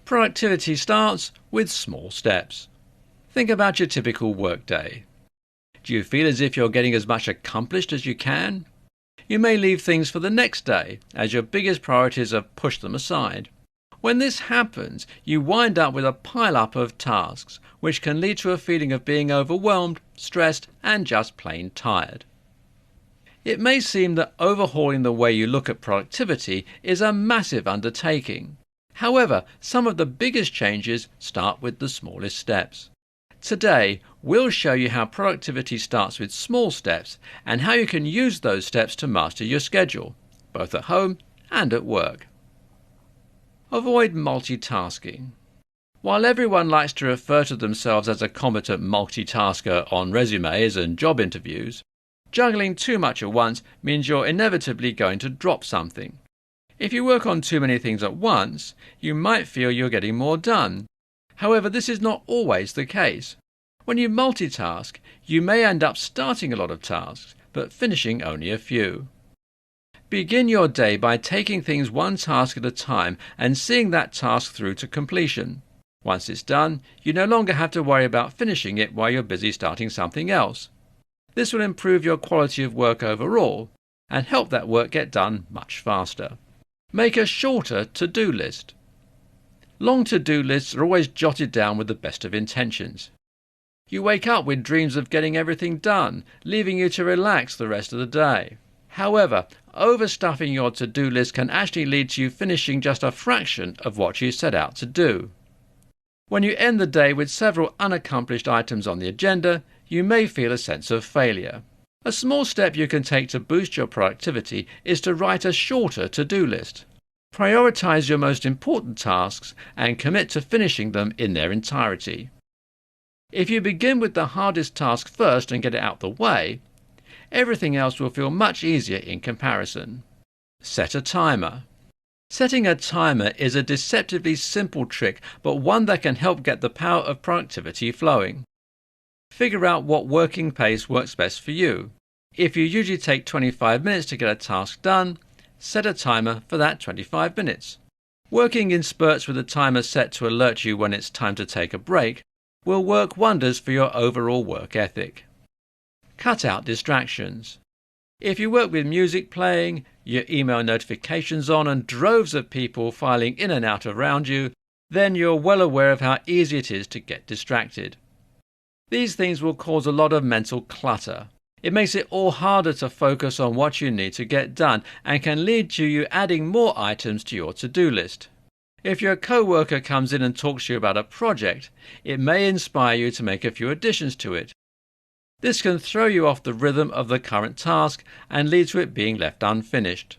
Productivity starts with small steps. Think about your typical workday. Do you feel as if you're getting as much accomplished as you can? You may leave things for the next day, as your biggest priorities have pushed them aside. When this happens, you wind up with a pile-up of tasks, which can lead to a feeling of being overwhelmed, stressed, and just plain tired. It may seem that overhauling the way you look at productivity is a massive undertaking. However, some of the biggest changes start with the smallest steps. Today, we'll show you how productivity starts with small steps and how you can use those steps to master your schedule, both at home and at work. Avoid multitasking. While everyone likes to refer to themselves as a competent multitasker on resumes and job interviews, juggling too much at once means you're inevitably going to drop something. If you work on too many things at once, you might feel you're getting more done. However, this is not always the case. When you multitask, you may end up starting a lot of tasks, but finishing only a few. Begin your day by taking things one task at a time and seeing that task through to completion. Once it's done, you no longer have to worry about finishing it while you're busy starting something else. This will improve your quality of work overall and help that work get done much faster. Make a shorter to-do list. Long to-do lists are always jotted down with the best of intentions. You wake up with dreams of getting everything done, leaving you to relax the rest of the day. However, overstuffing your to-do list can actually lead to you finishing just a fraction of what you set out to do. When you end the day with several unaccomplished items on the agenda, you may feel a sense of failure. A small step you can take to boost your productivity is to write a shorter to-do list. Prioritize your most important tasks and commit to finishing them in their entirety. If you begin with the hardest task first and get it out the way, everything else will feel much easier in comparison. Set a timer. Setting a timer is a deceptively simple trick, but one that can help get the power of productivity flowing. Figure out what working pace works best for you. If you usually take 25 minutes to get a task done, set a timer for that 25 minutes. Working in spurts with a timer set to alert you when it's time to take a break will work wonders for your overall work ethic. Cut out distractions. If you work with music playing, your email notifications on and droves of people filing in and out around you, then you're well aware of how easy it is to get distracted. These things will cause a lot of mental clutter. It makes it all harder to focus on what you need to get done and can lead to you adding more items to your to-do list. If your co-worker comes in and talks to you about a project, it may inspire you to make a few additions to it. This can throw you off the rhythm of the current task and lead to it being left unfinished.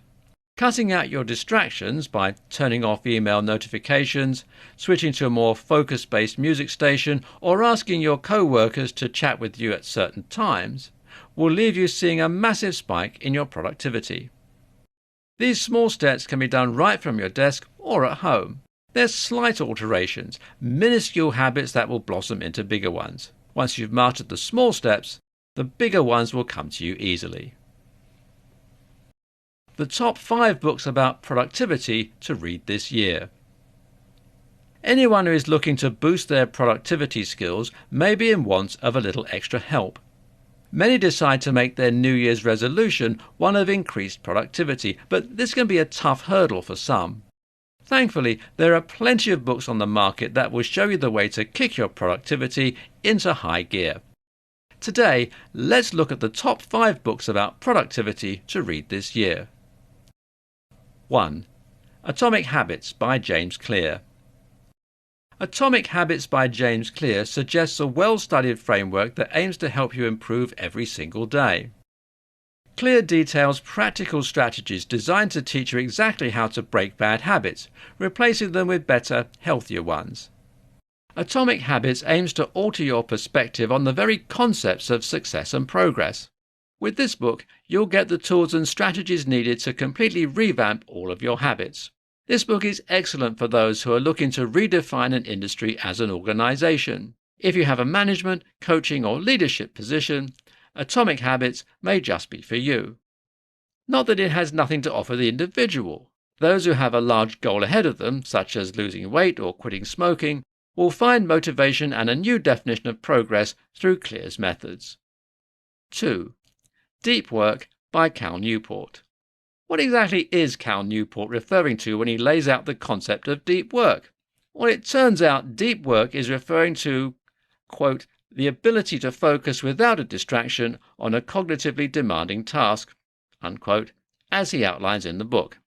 Cutting out your distractions by turning off email notifications, switching to a more focus-based music station, or asking your co-workers to chat with you at certain times will leave you seeing a massive spike in your productivity. These small steps can be done right from your desk or at home. They're slight alterations, minuscule habits that will blossom into bigger ones. Once you've mastered the small steps, the bigger ones will come to you easily. The top 5 books about productivity to read this year. Anyone who is looking to boost their productivity skills may be in want of a little extra help. Many decide to make their New Year's resolution one of increased productivity, but this can be a tough hurdle for some. Thankfully, there are plenty of books on the market that will show you the way to kick your productivity into high gear. Today, let's look at the top 5 books about productivity to read this year. 1. Atomic Habits by James Clear. Atomic Habits by James Clear suggests a well-studied framework that aims to help you improve every single day. Clear details practical strategies designed to teach you exactly how to break bad habits, replacing them with better, healthier ones. Atomic Habits aims to alter your perspective on the very concepts of success and progress. With this book, you'll get the tools and strategies needed to completely revamp all of your habits. This book is excellent for those who are looking to redefine an industry as an organization. If you have a management, coaching, or leadership position, Atomic Habits may just be for you. Not that it has nothing to offer the individual. Those who have a large goal ahead of them, such as losing weight or quitting smoking, will find motivation and a new definition of progress through Clear's methods. 2. Deep Work by Cal Newport. What exactly is Cal Newport referring to when he lays out the concept of deep work? Well, it turns out deep work is referring to, quote, the ability to focus without a distraction on a cognitively demanding task, unquote, as he outlines in the book.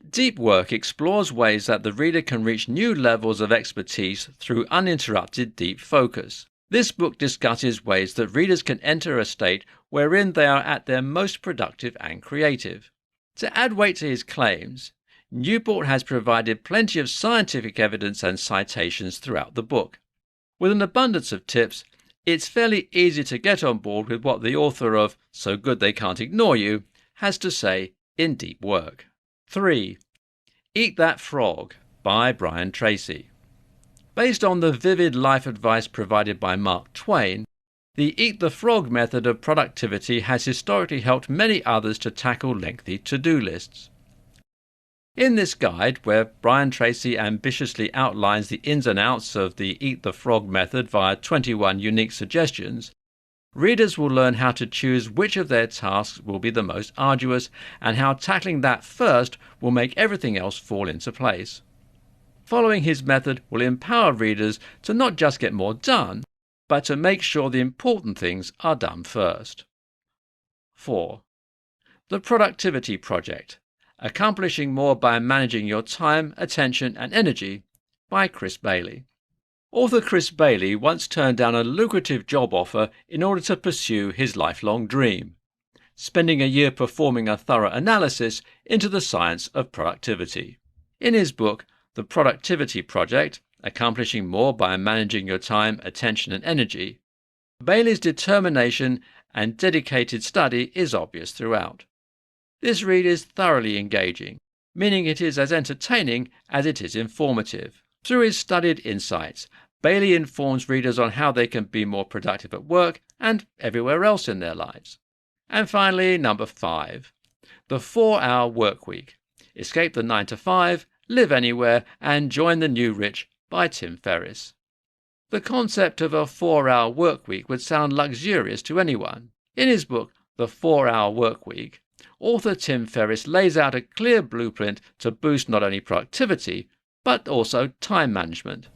Deep work explores ways that the reader can reach new levels of expertise through uninterrupted deep focus. This book discusses ways that readers can enter a state wherein they are at their most productive and creative. To add weight to his claims, Newport has provided plenty of scientific evidence and citations throughout the book. With an abundance of tips, it's fairly easy to get on board with what the author of So Good They Can't Ignore You has to say in Deep Work. 3. Eat That Frog by Brian Tracy. Based on the vivid life advice provided by Mark Twain, the Eat the Frog method of productivity has historically helped many others to tackle lengthy to-do lists. In this guide, where Brian Tracy ambitiously outlines the ins and outs of the Eat the Frog method via 21 unique suggestions, readers will learn how to choose which of their tasks will be the most arduous and how tackling that first will make everything else fall into place. Following his method will empower readers to not just get more done, but to make sure the important things are done first. 4. The Productivity Project: Accomplishing More by Managing Your Time, Attention and Energy by Chris Bailey. Author Chris Bailey once turned down a lucrative job offer in order to pursue his lifelong dream, spending a year performing a thorough analysis into the science of productivity. In his book, The Productivity Project: Accomplishing More by Managing Your Time, Attention and Energy, Bailey's determination and dedicated study is obvious throughout. This read is thoroughly engaging, meaning it is as entertaining as it is informative. Through his studied insights, Bailey informs readers on how they can be more productive at work and everywhere else in their lives. And finally, number 5, The 4-Hour Workweek: Escape the 9-to-5, Live Anywhere, and Join the New Rich by Tim Ferriss. The concept of a 4-hour workweek would sound luxurious to anyone. In his book, The 4-Hour Workweek, author Tim Ferriss lays out a clear blueprint to boost not only productivity, but also time management.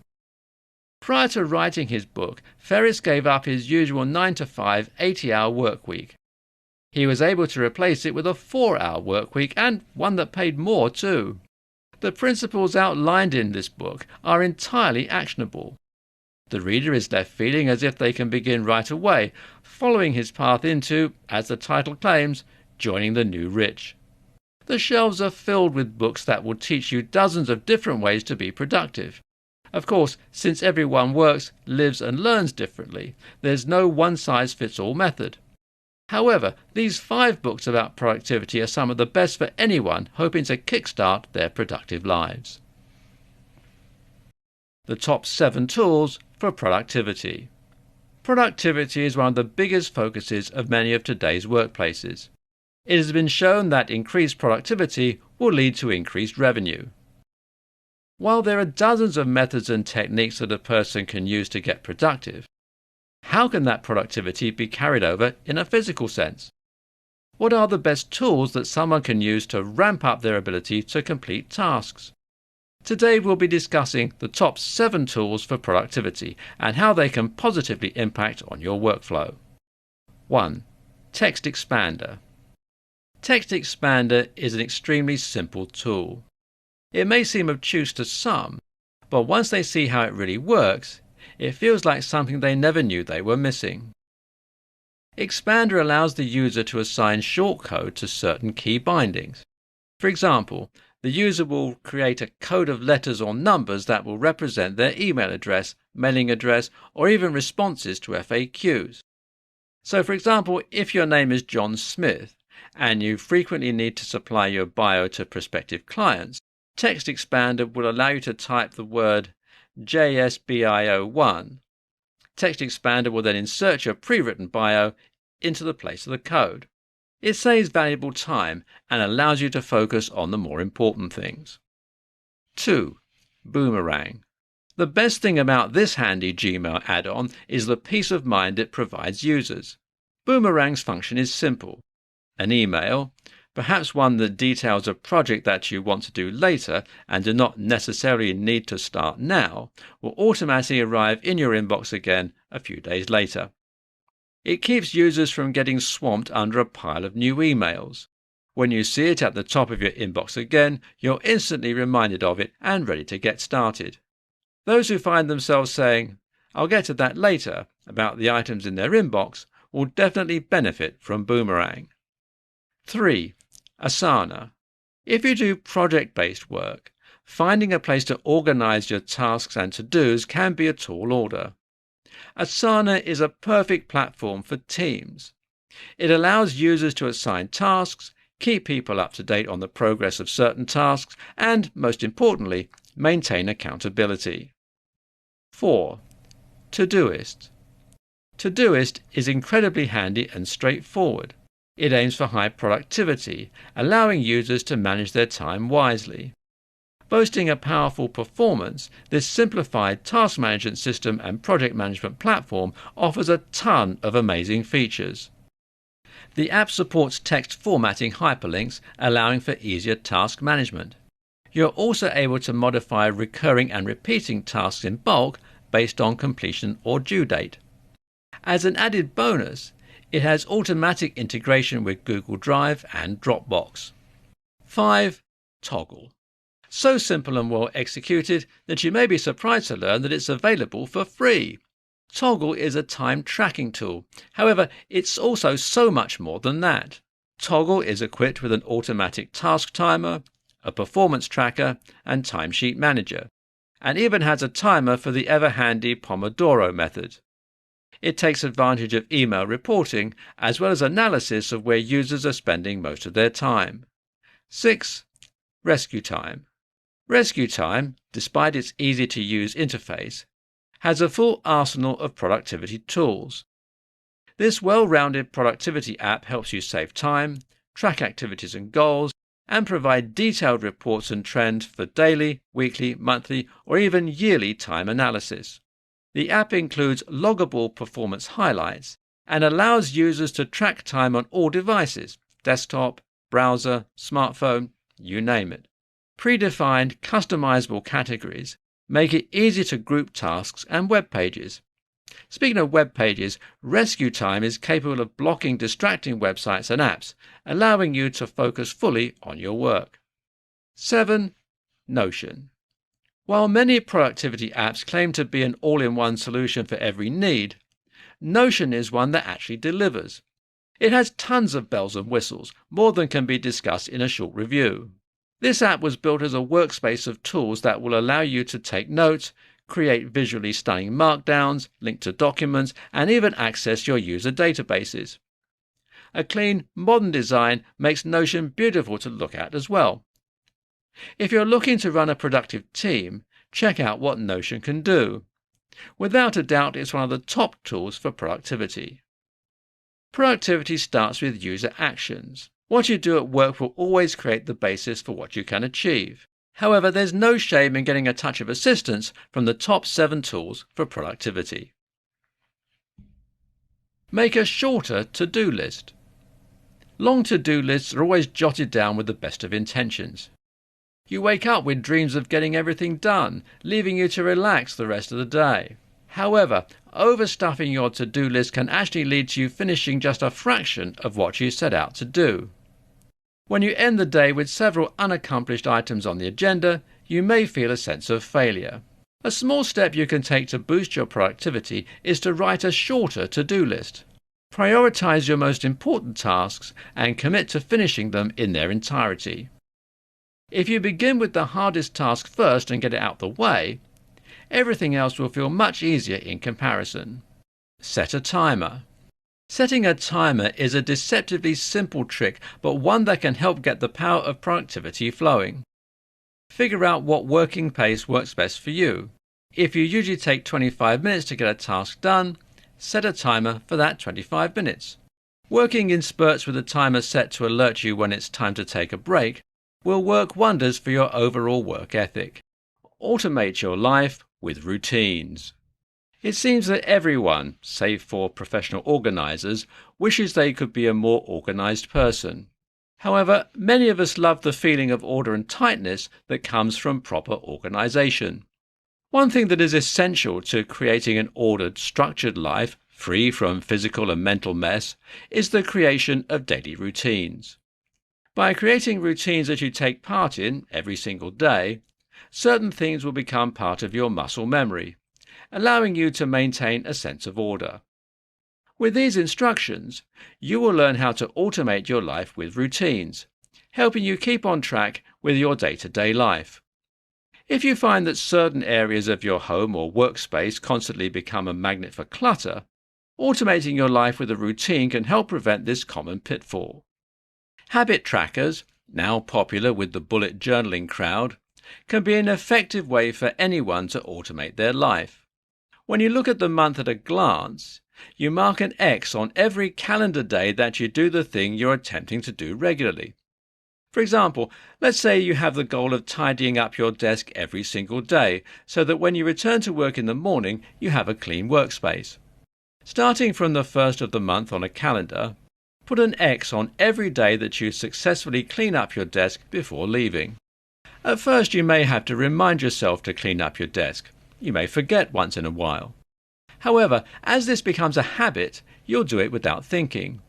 Prior to writing his book, Ferriss gave up his usual 9-to-5, 80-hour workweek. He was able to replace it with a 4-hour workweek, and one that paid more too. The principles outlined in this book are entirely actionable. The reader is left feeling as if they can begin right away, following his path into, as the title claims, joining the new rich. The shelves are filled with books that will teach you dozens of different ways to be productive. Of course, since everyone works, lives and learns differently, there's no one-size-fits-all method. However, these 5 books about productivity are some of the best for anyone hoping to kickstart their productive lives. The top 7 tools for productivity. Productivity is one of the biggest focuses of many of today's workplaces. It has been shown that increased productivity will lead to increased revenue. While there are dozens of methods and techniques that a person can use to get productive, how can that productivity be carried over in a physical sense? What are the best tools that someone can use to ramp up their ability to complete tasks? Today we'll be discussing the top 7 tools for productivity and how they can positively impact on your workflow. 1. Text Expander. Text Expander is an extremely simple tool. It may seem obtuse to some, but once they see how it really works, it feels like something they never knew they were missing. Expander allows the user to assign shortcode to certain key bindings. For example, the user will create a code of letters or numbers that will represent their email address, mailing address, or even responses to FAQs. So for example, if your name is John Smith and you frequently need to supply your bio to prospective clients, Text Expander will allow you to type the word JSBIO1. Text Expander will then insert your pre-written bio into the place of the code. It saves valuable time and allows you to focus on the more important things. 2. Boomerang. The best thing about this handy Gmail add-on is the peace of mind it provides users. Boomerang's function is simple. An email, perhaps one that details a project that you want to do later and do not necessarily need to start now, will automatically arrive in your inbox again a few days later. It keeps users from getting swamped under a pile of new emails. When you see it at the top of your inbox again, you're instantly reminded of it and ready to get started. Those who find themselves saying, "I'll get to that later," about the items in their inbox will definitely benefit from Boomerang. 3. Asana. If you do project-based work, finding a place to organize your tasks and to-dos can be a tall order. Asana is a perfect platform for teams. It allows users to assign tasks, keep people up to date on the progress of certain tasks, and, most importantly, maintain accountability. 4. Todoist. Todoist is incredibly handy and straightforward. It aims for high productivity, allowing users to manage their time wisely. Boasting a powerful performance, this simplified task management system and project management platform offers a ton of amazing features. The app supports text formatting hyperlinks, allowing for easier task management. You're also able to modify recurring and repeating tasks in bulk based on completion or due date. As an added bonus, it has automatic integration with Google Drive and Dropbox. 5. Toggl. So simple and well executed that you may be surprised to learn that it's available for free. Toggl is a time tracking tool. However, it's also so much more than that. Toggl is equipped with an automatic task timer, a performance tracker, and timesheet manager, and even has a timer for the ever-handy Pomodoro method. It takes advantage of email reporting as well as analysis of where users are spending most of their time. 6. Rescue Time. Rescue Time, despite its easy-to-use interface, has a full arsenal of productivity tools. This well-rounded productivity app helps you save time, track activities and goals, and provide detailed reports and trends for daily, weekly, monthly, or even yearly time analysis. The app includes loggable performance highlights and allows users to track time on all devices, desktop, browser, smartphone, you name it. Predefined, customizable categories make it easy to group tasks and web pages. Speaking of web pages, Rescue Time is capable of blocking distracting websites and apps, allowing you to focus fully on your work. 7. Notion. While many productivity apps claim to be an all-in-one solution for every need, Notion is one that actually delivers. It has tons of bells and whistles, more than can be discussed in a short review. This app was built as a workspace of tools that will allow you to take notes, create visually stunning markdowns, link to documents, and even access your user databases. A clean, modern design makes Notion beautiful to look at as well. If you're looking to run a productive team, check out what Notion can do. Without a doubt, it's one of the top tools for productivity. Productivity starts with user actions. What you do at work will always create the basis for what you can achieve. However, there's no shame in getting a touch of assistance from the top 7 tools for productivity. Make a shorter to-do list. Long to-do lists are always jotted down with the best of intentions. You wake up with dreams of getting everything done, leaving you to relax the rest of the day. However, overstuffing your to-do list can actually lead to you finishing just a fraction of what you set out to do. When you end the day with several unaccomplished items on the agenda, you may feel a sense of failure. A small step you can take to boost your productivity is to write a shorter to-do list. Prioritize your most important tasks and commit to finishing them in their entirety. If you begin with the hardest task first and get it out the way, everything else will feel much easier in comparison. Set a timer. Setting a timer is a deceptively simple trick, but one that can help get the power of productivity flowing. Figure out what working pace works best for you. If you usually take 25 minutes to get a task done, set a timer for that 25 minutes. Working in spurts with a timer set to alert you when it's time to take a break will work wonders for your overall work ethic. Automate your life with routines. It seems that everyone, save for professional organisers, wishes they could be a more organised person. However, many of us love the feeling of order and tightness that comes from proper organisation. One thing that is essential to creating an ordered, structured life, free from physical and mental mess, is the creation of daily routines. By creating routines that you take part in every single day, certain things will become part of your muscle memory, allowing you to maintain a sense of order. With these instructions, you will learn how to automate your life with routines, helping you keep on track with your day-to-day life. If you find that certain areas of your home or workspace constantly become a magnet for clutter, automating your life with a routine can help prevent this common pitfall. Habit trackers, now popular with the bullet journaling crowd, can be an effective way for anyone to automate their life. When you look at the month at a glance, you mark an X on every calendar day that you do the thing you're attempting to do regularly. For example, let's say you have the goal of tidying up your desk every single day so that when you return to work in the morning, you have a clean workspace. Starting from the first of the month on a calendar, put an X on every day that you successfully clean up your desk before leaving. At first, you may have to remind yourself to clean up your desk. You may forget once in a while. However, as this becomes a habit, you'll do it without thinking.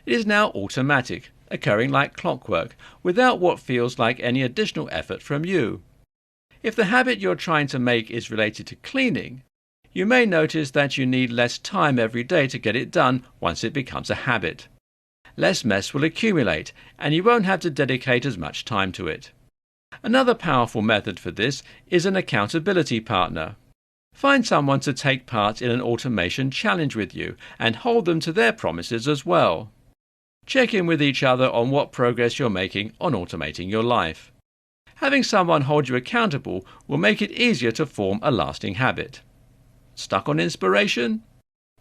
It is now automatic, occurring like clockwork, without what feels like any additional effort from you. If the habit you're trying to make is related to cleaning, you may notice that you need less time every day to get it done once it becomes a habit. Less mess will accumulate, and you won't have to dedicate as much time to it. Another powerful method for this is an accountability partner. Find someone to take part in an automation challenge with you and hold them to their promises as well. Check in with each other on what progress you're making on automating your life. Having someone hold you accountable will make it easier to form a lasting habit. Stuck on inspiration?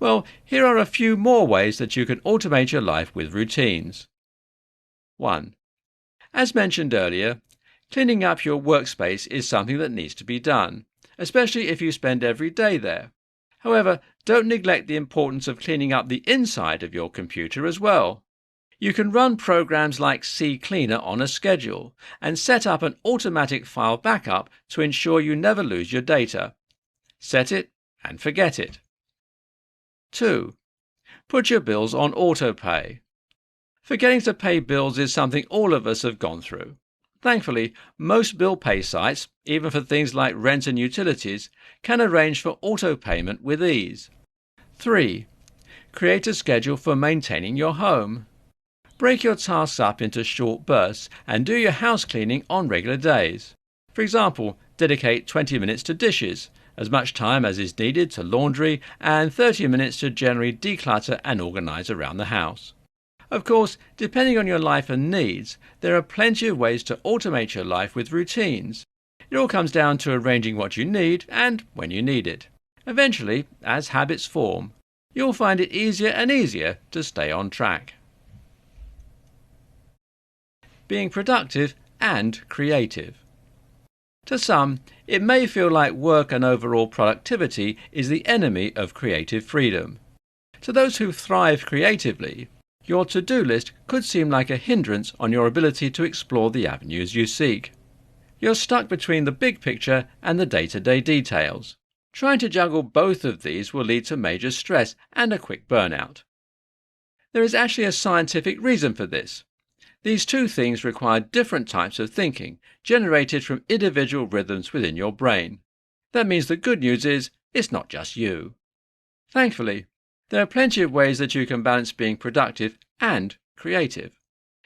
Well, here are a few more ways that you can automate your life with routines. 1. As mentioned earlier, cleaning up your workspace is something that needs to be done, especially if you spend every day there. However, don't neglect the importance of cleaning up the inside of your computer as well. You can run programs like CCleaner on a schedule and set up an automatic file backup to ensure you never lose your data. Set it and forget it. 2. Put your bills on autopay. Forgetting to pay bills is something all of us have gone through. Thankfully, most bill pay sites, even for things like rent and utilities, can arrange for auto payment with ease. 3. Create a schedule for maintaining your home. Break your tasks up into short bursts and do your house cleaning on regular days. For example, dedicate 20 minutes to dishes, as much time as is needed to laundry, and 30 minutes to generally declutter and organize around the house. Of course, depending on your life and needs, there are plenty of ways to automate your life with routines. It all comes down to arranging what you need and when you need it. Eventually, as habits form, you'll find it easier and easier to stay on track. Being productive and creative. To some, it may feel like work and overall productivity is the enemy of creative freedom. To those who thrive creatively, your to-do list could seem like a hindrance on your ability to explore the avenues you seek. You're stuck between the big picture and the day-to-day details. Trying to juggle both of these will lead to major stress and a quick burnout. There is actually a scientific reason for this. These two things require different types of thinking, generated from individual rhythms within your brain. That means the good news is, it's not just you. Thankfully, there are plenty of ways that you can balance being productive and creative.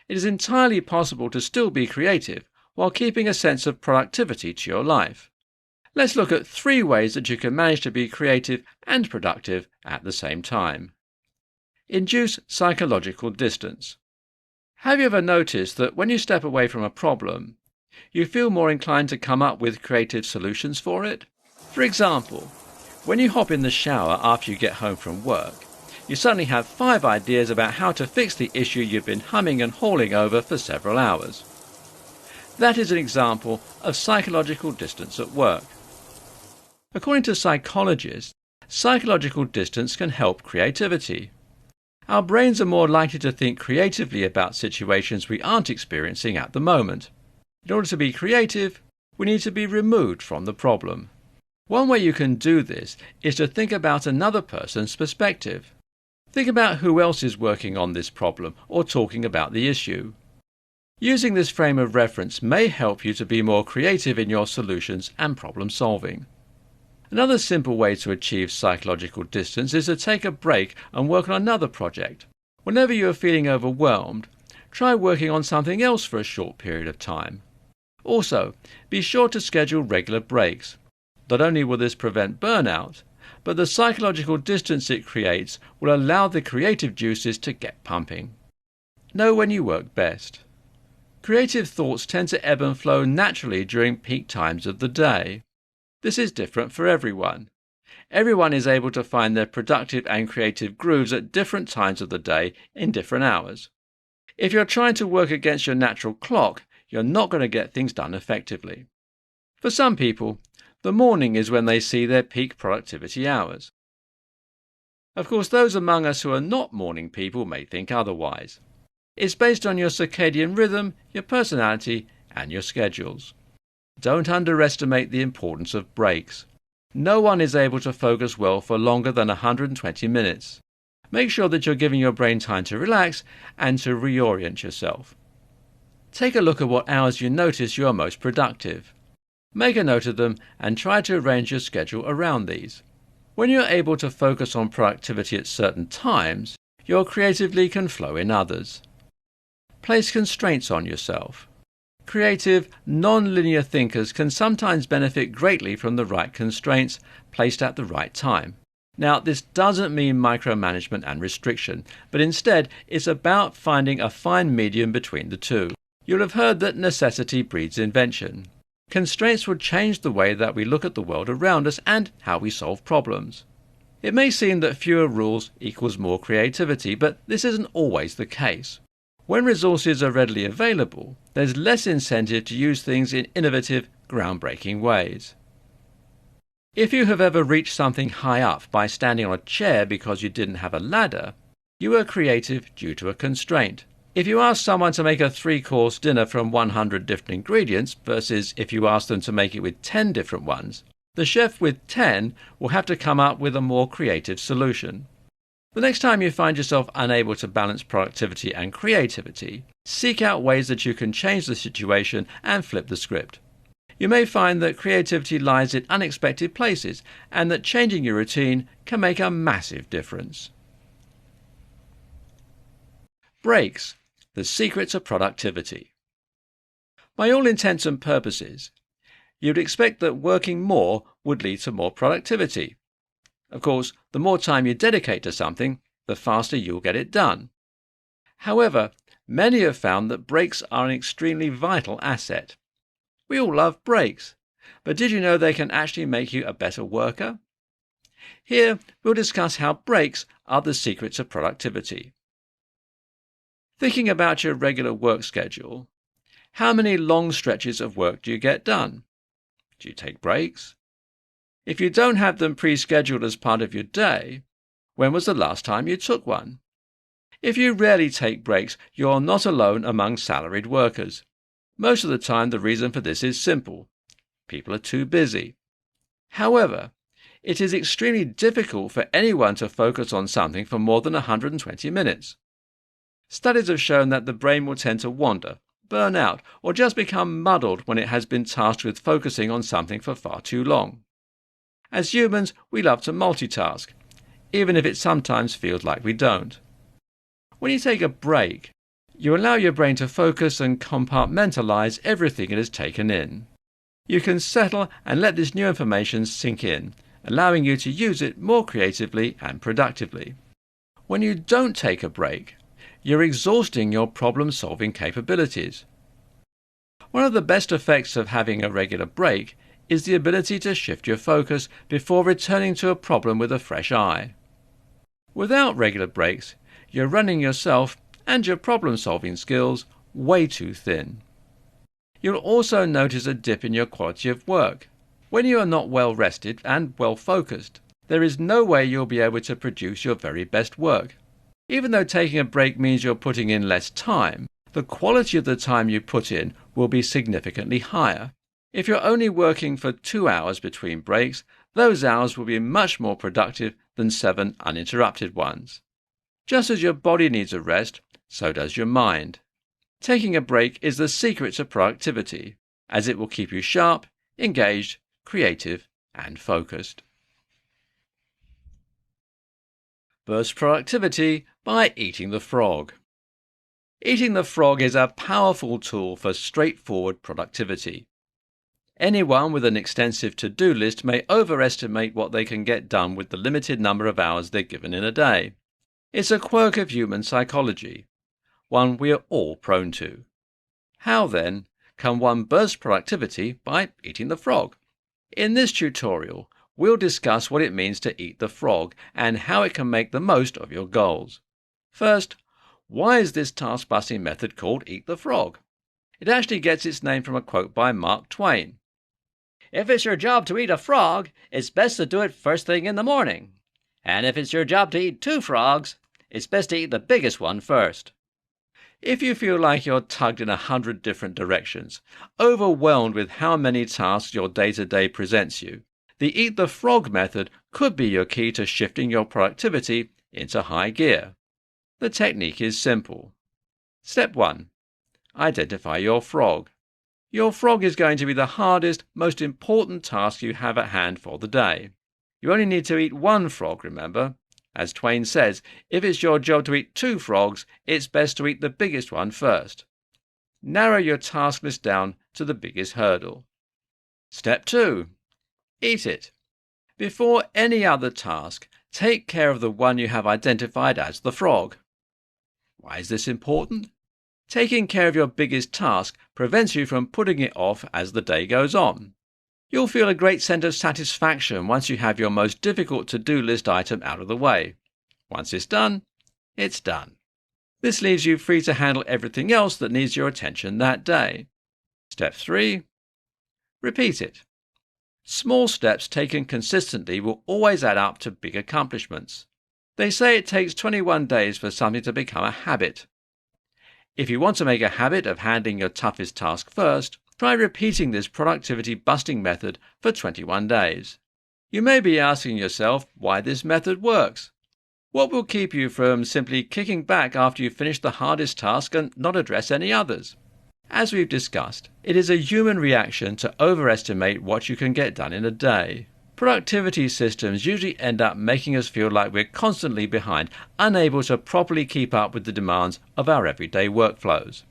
It is entirely possible to still be creative while keeping a sense of productivity to your life. Let's look at 3 ways that you can manage to be creative and productive at the same time. Induce psychological distance. Have you ever noticed that when you step away from a problem, you feel more inclined to come up with creative solutions for it? For example, when you hop in the shower after you get home from work, you suddenly have 5 ideas about how to fix the issue you've been humming and hawing over for several hours. That is an example of psychological distance at work. According to psychologists, psychological distance can help creativity. Our brains are more likely to think creatively about situations we aren't experiencing at the moment. In order to be creative, we need to be removed from the problem. One way you can do this is to think about another person's perspective. Think about who else is working on this problem or talking about the issue. Using this frame of reference may help you to be more creative in your solutions and problem solving. Another simple way to achieve psychological distance is to take a break and work on another project. Whenever you are feeling overwhelmed, try working on something else for a short period of time. Also, be sure to schedule regular breaks. Not only will this prevent burnout, but the psychological distance it creates will allow the creative juices to get pumping. Know when you work best. Creative thoughts tend to ebb and flow naturally during peak times of the day. This is different for everyone. Everyone is able to find their productive and creative grooves at different times of the day in different hours. If you're trying to work against your natural clock, you're not going to get things done effectively. For some people, the morning is when they see their peak productivity hours. Of course, those among us who are not morning people may think otherwise. It's based on your circadian rhythm, your personality, and your schedules. Don't underestimate the importance of breaks. No one is able to focus well for longer than 120 minutes. Make sure that you're giving your brain time to relax and to reorient yourself. Take a look at what hours you notice you are most productive. Make a note of them and try to arrange your schedule around these. When you're able to focus on productivity at certain times, your creativity can flow in others. Place constraints on yourself. Creative, non-linear thinkers can sometimes benefit greatly from the right constraints placed at the right time. Now, this doesn't mean micromanagement and restriction, but instead it's about finding a fine medium between the two. You'll have heard that necessity breeds invention. Constraints will change the way that we look at the world around us and how we solve problems. It may seem that fewer rules equals more creativity, but this isn't always the case. When resources are readily available, there's less incentive to use things in innovative, groundbreaking ways. If you have ever reached something high up by standing on a chair because you didn't have a ladder, you were creative due to a constraint. If you ask someone to make a 3-course dinner from 100 different ingredients versus if you ask them to make it with 10 different ones, the chef with 10 will have to come up with a more creative solution. The next time you find yourself unable to balance productivity and creativity, seek out ways that you can change the situation and flip the script. You may find that creativity lies in unexpected places and that changing your routine can make a massive difference. Breaks, the secret to productivity. By all intents and purposes, you'd expect that working more would lead to more productivity. Of course, the more time you dedicate to something, the faster you'll get it done. However, many have found that breaks are an extremely vital asset. We all love breaks, but did you know they can actually make you a better worker? Here, we'll discuss how breaks are the secret to productivity. Thinking about your regular work schedule, how many long stretches of work do you get done? Do you take breaks? If you don't have them pre-scheduled as part of your day, when was the last time you took one? If you rarely take breaks, you're not alone among salaried workers. Most of the time, the reason for this is simple. People are too busy. However, it is extremely difficult for anyone to focus on something for more than 120 minutes. Studies have shown that the brain will tend to wander, burn out, or just become muddled when it has been tasked with focusing on something for far too long. As humans, we love to multitask, even if it sometimes feels like we don't. When you take a break, you allow your brain to focus and compartmentalize everything it has taken in. You can settle and let this new information sink in, allowing you to use it more creatively and productively. When you don't take a break, you're exhausting your problem-solving capabilities. One of the best effects of having a regular break is the ability to shift your focus before returning to a problem with a fresh eye. Without regular breaks, you're running yourself and your problem-solving skills way too thin. You'll also notice a dip in your quality of work. When you are not well rested and well focused, there is no way you'll be able to produce your very best work. Even though taking a break means you're putting in less time, the quality of the time you put in will be significantly higher. If you're only working for 2 hours between breaks, those hours will be much more productive than 7 uninterrupted ones. Just as your body needs a rest, so does your mind. Taking a break is the secret to productivity, as it will keep you sharp, engaged, creative, and focused. Burst productivity by eating the frog. Eating the frog is a powerful tool for straightforward productivity. Anyone with an extensive to-do list may overestimate what they can get done with the limited number of hours they're given in a day. It's a quirk of human psychology, one we are all prone to. How, then, can one burst productivity by eating the frog? In this tutorial, we'll discuss what it means to eat the frog and how it can make the most of your goals. First, why is this task-busting method called Eat the Frog? It actually gets its name from a quote by Mark Twain. "If it's your job to eat a frog, it's best to do it first thing in the morning. And if it's your job to eat 2 frogs, it's best to eat the biggest one first." If you feel like you're tugged in 100 different directions, overwhelmed with how many tasks your day-to-day presents you, the Eat the Frog method could be your key to shifting your productivity into high gear. The technique is simple. Step 1. Identify your frog. Your frog is going to be the hardest, most important task you have at hand for the day. You only need to eat 1 frog, remember. As Twain says, if it's your job to eat 2 frogs, it's best to eat the biggest one first. Narrow your task list down to the biggest hurdle. Step 2. Eat it. Before any other task, take care of the one you have identified as the frog. Why is this important? Taking care of your biggest task prevents you from putting it off as the day goes on. You'll feel a great sense of satisfaction once you have your most difficult to-do list item out of the way. Once it's done, it's done. This leaves you free to handle everything else that needs your attention that day. Step 3. Repeat it. Small steps taken consistently will always add up to big accomplishments. They say it takes 21 days for something to become a habit. If you want to make a habit of handling your toughest task first, try repeating this productivity-busting method for 21 days. You may be asking yourself why this method works. What will keep you from simply kicking back after you finish the hardest task and not address any others? As we've discussed, it is a human reaction to overestimate what you can get done in a day. Productivity systems usually end up making us feel like we're constantly behind, unable to properly keep up with the demands of our everyday workflows.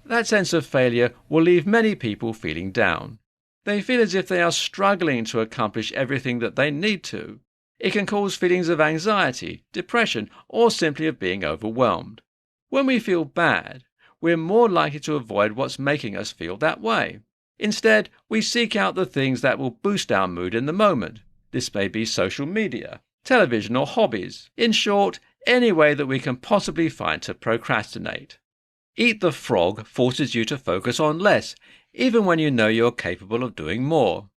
That sense of failure will leave many people feeling down. They feel as if they are struggling to accomplish everything that they need to. It can cause feelings of anxiety, depression, or simply of being overwhelmed. When we feel bad, we're more likely to avoid what's making us feel that way. Instead, we seek out the things that will boost our mood in the moment. This may be social media, television, or hobbies. In short, any way that we can possibly find to procrastinate. Eat the Frog forces you to focus on less, even when you know you're capable of doing more.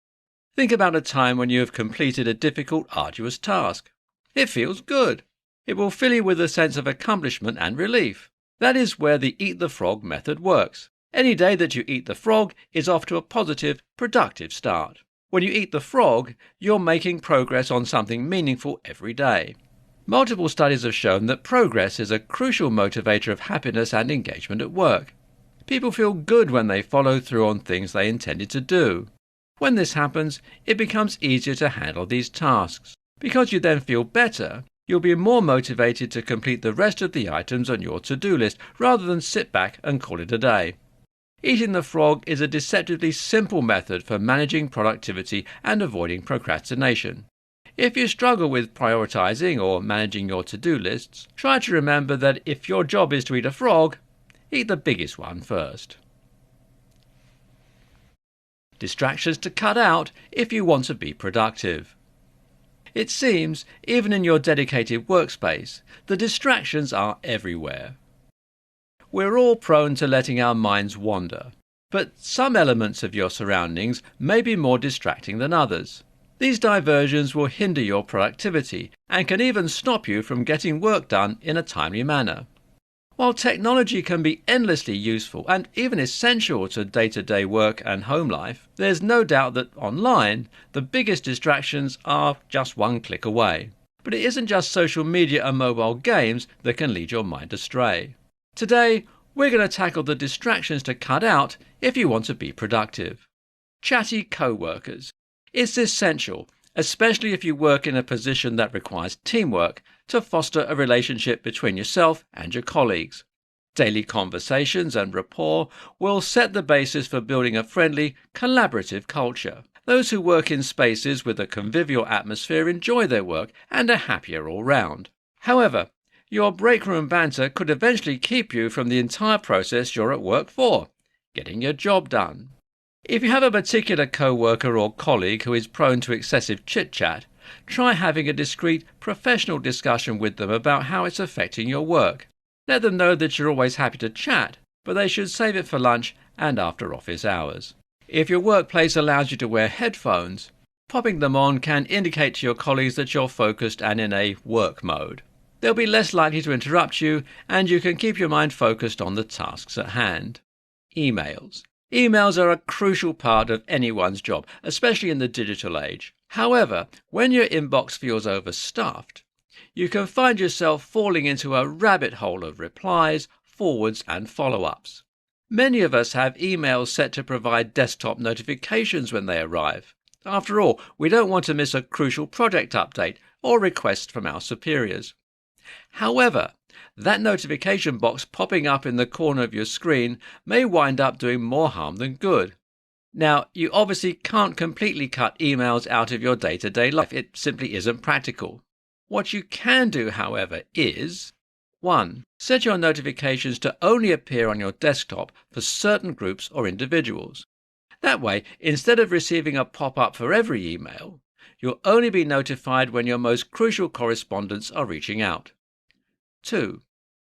Think about a time when you have completed a difficult, arduous task. It feels good. It will fill you with a sense of accomplishment and relief. That is where the Eat the Frog method works. Any day that you eat the frog is off to a positive, productive start. When you eat the frog, you're making progress on something meaningful every day. Multiple studies have shown that progress is a crucial motivator of happiness and engagement at work. People feel good when they follow through on things they intended to do. When this happens, it becomes easier to handle these tasks. Because you then feel better, you'll be more motivated to complete the rest of the items on your to-do list rather than sit back and call it a day. Eating the frog is a deceptively simple method for managing productivity and avoiding procrastination. If you struggle with prioritizing or managing your to-do lists, try to remember that if your job is to eat a frog, eat the biggest one first. Distractions to cut out if you want to be productive. It seems, even in your dedicated workspace, the distractions are everywhere. We're all prone to letting our minds wander, but some elements of your surroundings may be more distracting than others. These diversions will hinder your productivity and can even stop you from getting work done in a timely manner. While technology can be endlessly useful and even essential to day-to-day work and home life, there's no doubt that online, the biggest distractions are just one click away. But it isn't just social media and mobile games that can lead your mind astray. Today, we're going to tackle the distractions to cut out if you want to be productive. Chatty co-workers. It's essential, especially if you work in a position that requires teamwork, to foster a relationship between yourself and your colleagues. Daily conversations and rapport will set the basis for building a friendly, collaborative culture. Those who work in spaces with a convivial atmosphere enjoy their work and are happier all round. However, your break room banter could eventually keep you from the entire process you're at work for, getting your job done. If you have a particular co-worker or colleague who is prone to excessive chit-chat, try having a discreet, professional discussion with them about how it's affecting your work. Let them know that you're always happy to chat, but they should save it for lunch and after office hours. If your workplace allows you to wear headphones, popping them on can indicate to your colleagues that you're focused and in a work mode. They'll be less likely to interrupt you, and you can keep your mind focused on the tasks at hand. Emails. Emails are a crucial part of anyone's job, especially in the digital age. However, when your inbox feels overstuffed, you can find yourself falling into a rabbit hole of replies, forwards and follow-ups. Many of us have emails set to provide desktop notifications when they arrive. After all, we don't want to miss a crucial project update or request from our superiors. However, that notification box popping up in the corner of your screen may wind up doing more harm than good. Now, you obviously can't completely cut emails out of your day-to-day life. It simply isn't practical. What you can do, however, is 1. Set your notifications to only appear on your desktop for certain groups or individuals. That way, instead of receiving a pop-up for every email, you'll only be notified when your most crucial correspondents are reaching out. 2.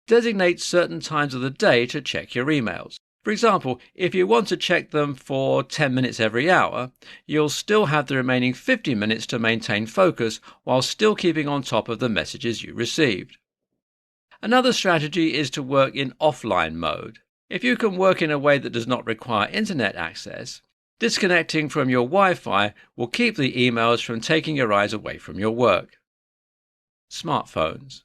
Designate certain times of the day to check your emails. For example, if you want to check them for 10 minutes every hour, you'll still have the remaining 50 minutes to maintain focus while still keeping on top of the messages you received. Another strategy is to work in offline mode. If you can work in a way that does not require internet access, disconnecting from your Wi-Fi will keep the emails from taking your eyes away from your work. Smartphones.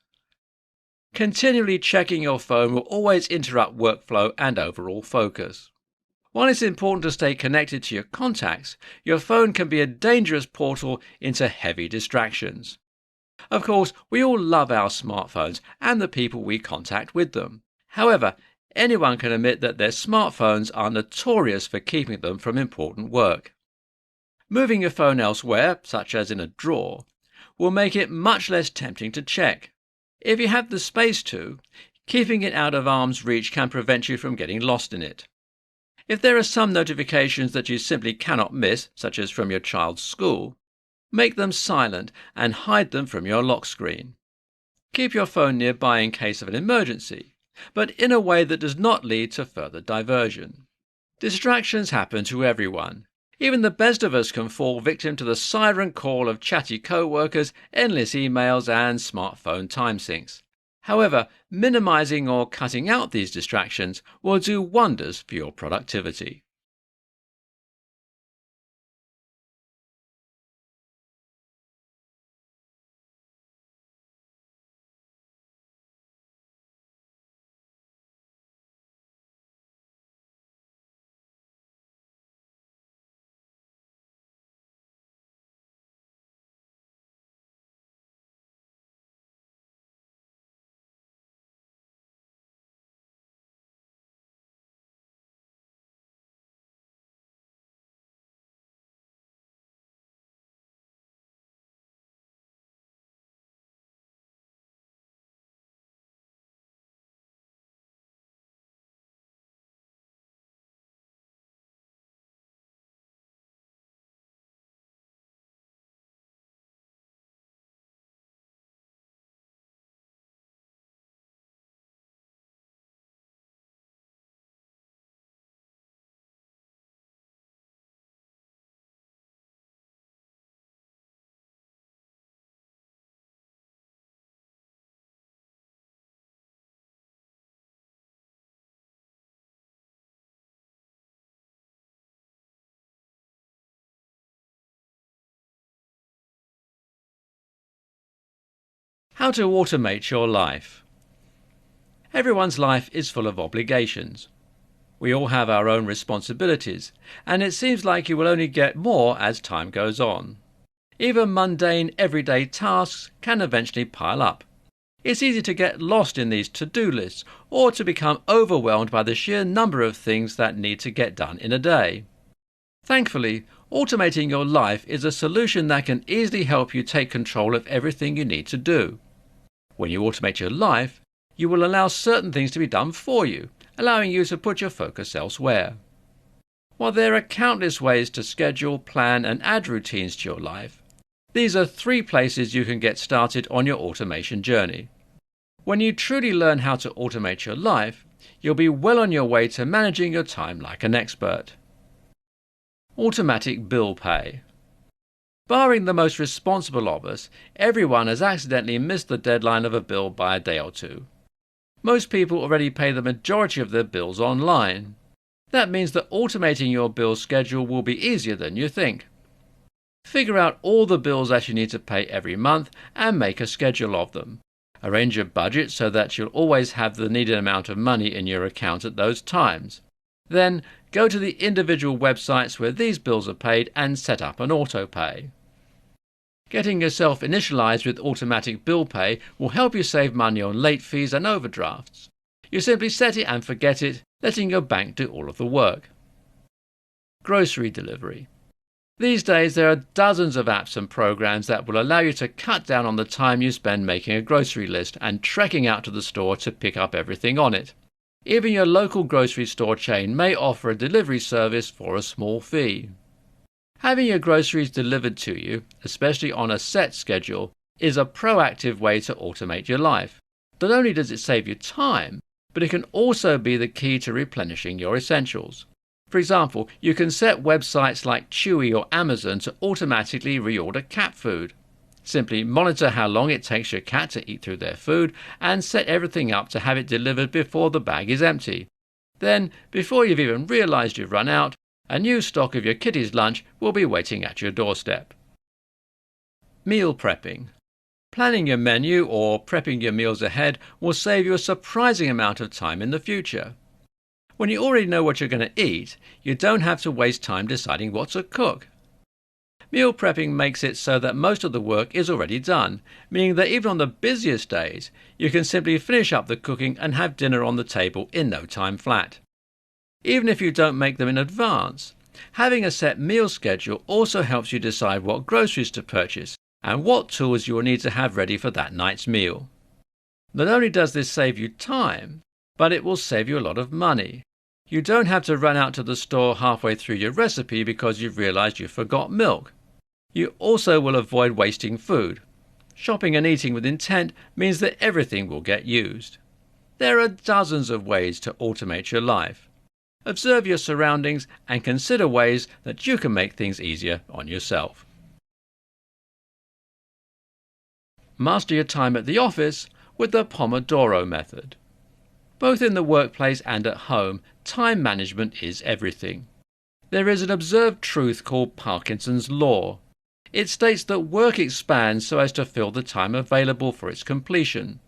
Continually checking your phone will always interrupt workflow and overall focus. While it's important to stay connected to your contacts, your phone can be a dangerous portal into heavy distractions. Of course, we all love our smartphones and the people we contact with them. However, anyone can admit that their smartphones are notorious for keeping them from important work. Moving your phone elsewhere, such as in a drawer, will make it much less tempting to check. If you have the space to, keeping it out of arm's reach can prevent you from getting lost in it. If there are some notifications that you simply cannot miss, such as from your child's school, make them silent and hide them from your lock screen. Keep your phone nearby in case of an emergency, but in a way that does not lead to further diversion. Distractions happen to everyone. Even the best of us can fall victim to the siren call of chatty co-workers, endless emails and smartphone time sinks. However, minimizing or cutting out these distractions will do wonders for your productivity. How to automate your life. Everyone's life is full of obligations. We all have our own responsibilities, and it seems like you will only get more as time goes on. Even mundane, everyday tasks can eventually pile up. It's easy to get lost in these to-do lists or to become overwhelmed by the sheer number of things that need to get done in a day. Thankfully, automating your life is a solution that can easily help you take control of everything you need to do. When you automate your life, you will allow certain things to be done for you, allowing you to put your focus elsewhere. While there are countless ways to schedule, plan and add routines to your life, these are 3 places you can get started on your automation journey. When you truly learn how to automate your life, you'll be well on your way to managing your time like an expert. Automatic bill pay. Barring the most responsible of us, everyone has accidentally missed the deadline of a bill by a day or 2. Most people already pay the majority of their bills online. That means that automating your bill schedule will be easier than you think. Figure out all the bills that you need to pay every month and make a schedule of them. Arrange your budget so that you'll always have the needed amount of money in your account at those times. Then go to the individual websites where these bills are paid and set up an auto-pay. Getting yourself initialized with automatic bill pay will help you save money on late fees and overdrafts. You simply set it and forget it, letting your bank do all of the work. Grocery delivery. These days there are dozens of apps and programs that will allow you to cut down on the time you spend making a grocery list and trekking out to the store to pick up everything on it. Even your local grocery store chain may offer a delivery service for a small fee. Having your groceries delivered to you, especially on a set schedule, is a proactive way to automate your life. Not only does it save you time, but it can also be the key to replenishing your essentials. For example, you can set websites like Chewy or Amazon to automatically reorder cat food. Simply monitor how long it takes your cat to eat through their food and set everything up to have it delivered before the bag is empty. Then, before you've even realized you've run out, a new stock of your kitty's lunch will be waiting at your doorstep. Meal prepping. Planning your menu or prepping your meals ahead will save you a surprising amount of time in the future. When you already know what you're going to eat, you don't have to waste time deciding what to cook. Meal prepping makes it so that most of the work is already done, meaning that even on the busiest days, you can simply finish up the cooking and have dinner on the table in no time flat. Even if you don't make them in advance, having a set meal schedule also helps you decide what groceries to purchase and what tools you will need to have ready for that night's meal. Not only does this save you time, but it will save you a lot of money. You don't have to run out to the store halfway through your recipe because you've realized you forgot milk. You also will avoid wasting food. Shopping and eating with intent means that everything will get used. There are dozens of ways to automate your life. Observe your surroundings and consider ways that you can make things easier on yourself. Master your time at the office with the Pomodoro method. Both in the workplace and at home, time management is everything. There is an observed truth called Parkinson's Law. It states that work expands so as to fill the time available for its completion.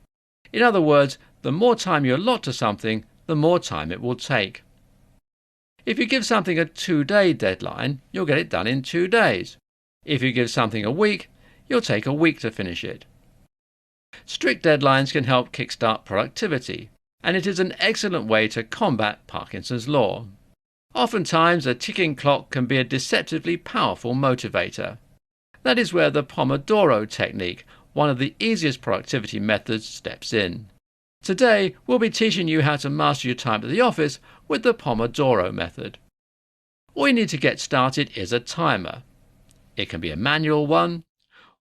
In other words, the more time you allot to something, the more time it will take. If you give something a 2-day deadline, you'll get it done in 2 days. If you give something a week, you'll take a week to finish it. Strict deadlines can help kickstart productivity, and it is an excellent way to combat Parkinson's Law. Oftentimes, a ticking clock can be a deceptively powerful motivator. That is where the Pomodoro technique, one of the easiest productivity methods, steps in. Today, we'll be teaching you how to master your time at the office with the Pomodoro method. All you need to get started is a timer. It can be a manual one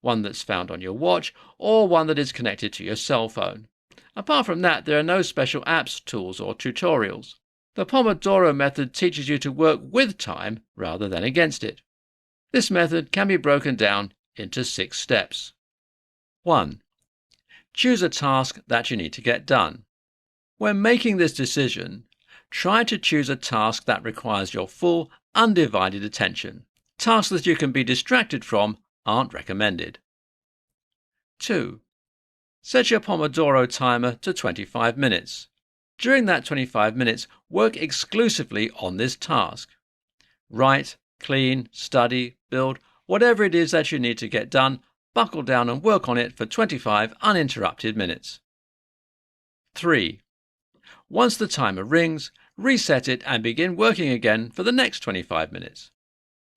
that's found on your watch, or one that is connected to your cell phone. Apart from that, there are no special apps, tools, or tutorials. The Pomodoro method teaches you to work with time rather than against it. This method can be broken down into 6 steps. 1. Choose a task that you need to get done. When making this decision, try to choose a task that requires your full, undivided attention. Tasks that you can be distracted from aren't recommended. 2. Set your Pomodoro timer to 25 minutes. During that 25 minutes, work exclusively on this task. Write, clean, study, build, whatever it is that you need to get done, buckle down and work on it for 25 uninterrupted minutes. 3. Once the timer rings, reset it and begin working again for the next 25 minutes.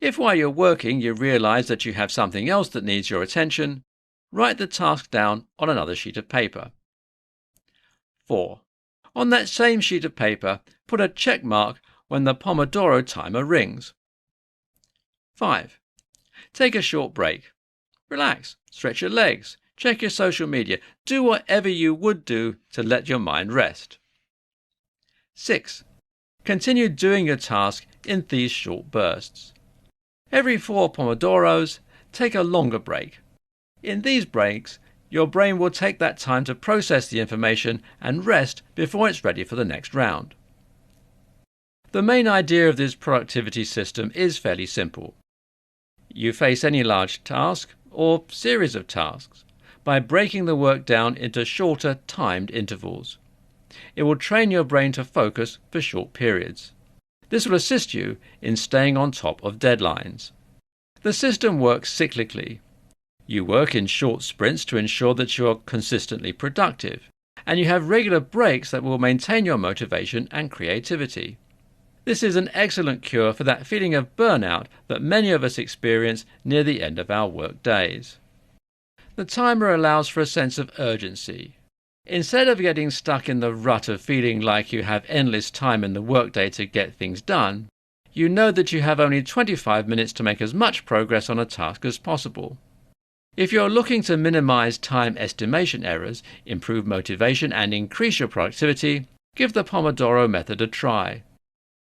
If while you're working you realize that you have something else that needs your attention, write the task down on another sheet of paper. 4. On that same sheet of paper, put a check mark when the Pomodoro timer rings. 5. Take a short break. Relax, stretch your legs, check your social media, do whatever you would do to let your mind rest. 6. Continue doing your task in these short bursts. Every 4 Pomodoros, take a longer break. In these breaks, your brain will take that time to process the information and rest before it's ready for the next round. The main idea of this productivity system is fairly simple. You face any large task or series of tasks by breaking the work down into shorter timed intervals. It will train your brain to focus for short periods. This will assist you in staying on top of deadlines. The system works cyclically. You work in short sprints to ensure that you are consistently productive, and you have regular breaks that will maintain your motivation and creativity. This is an excellent cure for that feeling of burnout that many of us experience near the end of our work days. The timer allows for a sense of urgency. Instead of getting stuck in the rut of feeling like you have endless time in the workday to get things done, you know that you have only 25 minutes to make as much progress on a task as possible. If you're looking to minimize time estimation errors, improve motivation and increase your productivity, give the Pomodoro method a try.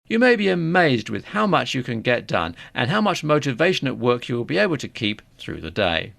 You may be amazed with how much you can get done and how much motivation at work you will be able to keep through the day.